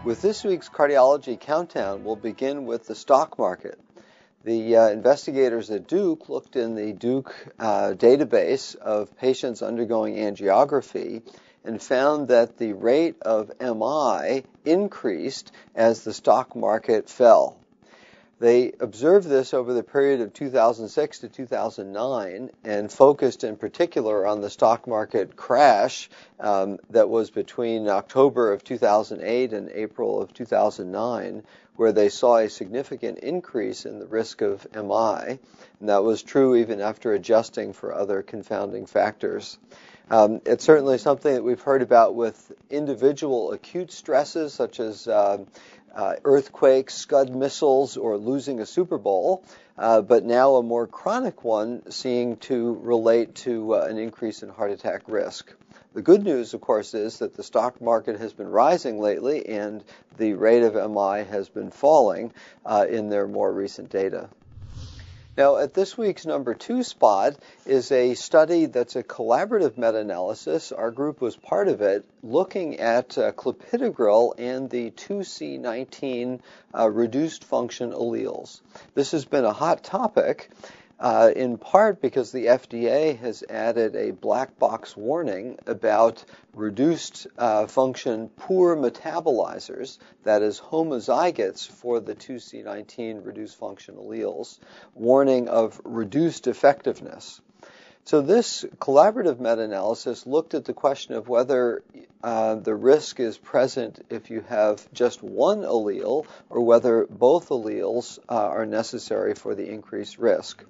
With this week's Cardiology Countdown, we'll begin with the stock market. The investigators at Duke looked in the Duke database of patients undergoing angiography and found that the rate of MI increased as the stock market fell. They observed this over the period of 2006 to 2009 and focused in particular on the stock market crash that was between October of 2008 and April of 2009, where they saw a significant increase in the risk of MI, and that was true even after adjusting for other confounding factors. It's certainly something that we've heard about with individual acute stresses such as earthquakes, Scud missiles, or losing a Super Bowl, but now a more chronic one seeming to relate to an increase in heart attack risk. The good news, of course, is that the stock market has been rising lately and the rate of MI has been falling in their more recent data. Now, at this week's number 2 spot is a study that's a collaborative meta-analysis. Our group was part of it, looking at Clopidogrel and the 2C19 reduced function alleles. This has been a hot topic, in part because the FDA has added a black box warning about reduced function poor metabolizers, that is homozygotes for the 2C19 reduced function alleles, warning of reduced effectiveness. So this collaborative meta-analysis looked at the question of whether the risk is present if you have just one allele or whether both alleles are necessary for the increased risk.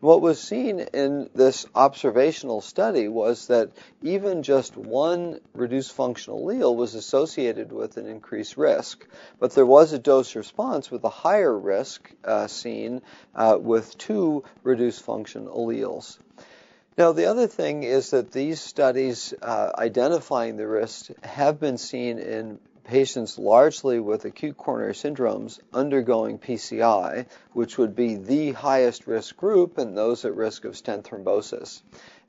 What was seen in this observational study was that even just one reduced function allele was associated with an increased risk, but there was a dose response with a higher risk seen with 2 reduced function alleles. Now, the other thing is that these studies identifying the risk have been seen in patients largely with acute coronary syndromes undergoing PCI, which would be the highest risk group and those at risk of stent thrombosis.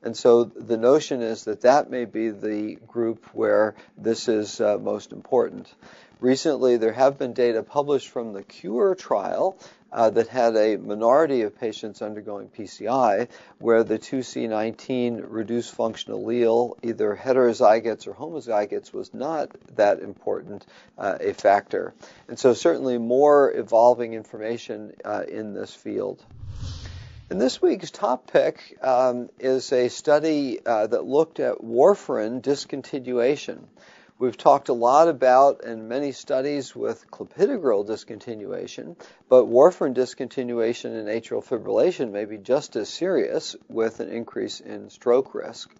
And so the notion is that that may be the group where this is most important. Recently, there have been data published from the CURE trial that had a minority of patients undergoing PCI where the 2C19 reduced function allele, either heterozygotes or homozygotes, was not that important a factor. And so certainly more evolving information in this field. And this week's top pick is a study that looked at warfarin discontinuation. We've talked a lot about, in many studies, with Clopidogrel discontinuation, but warfarin discontinuation in atrial fibrillation may be just as serious with an increase in stroke risk.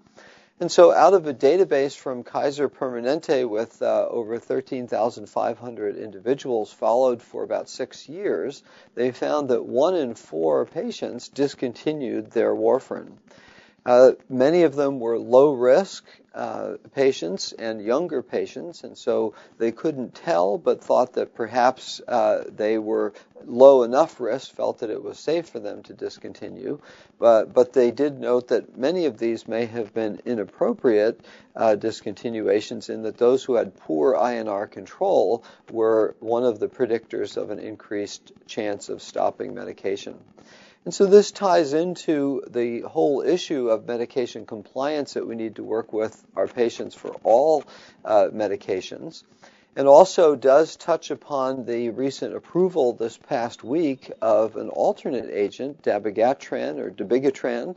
And so out of a database from Kaiser Permanente with over 13,500 individuals followed for about 6 years, they found that 1 in 4 patients discontinued their warfarin. Many of them were low-risk patients and younger patients, and so they couldn't tell but thought that perhaps they were low enough risk, felt that it was safe for them to discontinue. But they did note that many of these may have been inappropriate discontinuations in that those who had poor INR control were one of the predictors of an increased chance of stopping medication. And so this ties into the whole issue of medication compliance that we need to work with our patients for all medications, and also does touch upon the recent approval this past week of an alternate agent, dabigatran or dabigatran,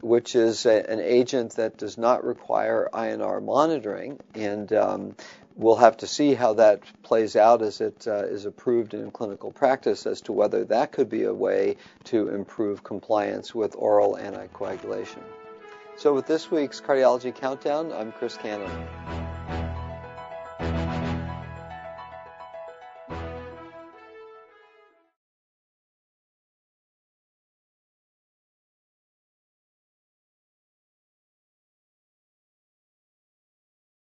which is an agent that does not require INR monitoring, and we'll have to see how that plays out as it is approved in clinical practice as to whether that could be a way to improve compliance with oral anticoagulation. So with this week's Cardiology Countdown, I'm Chris Cannon.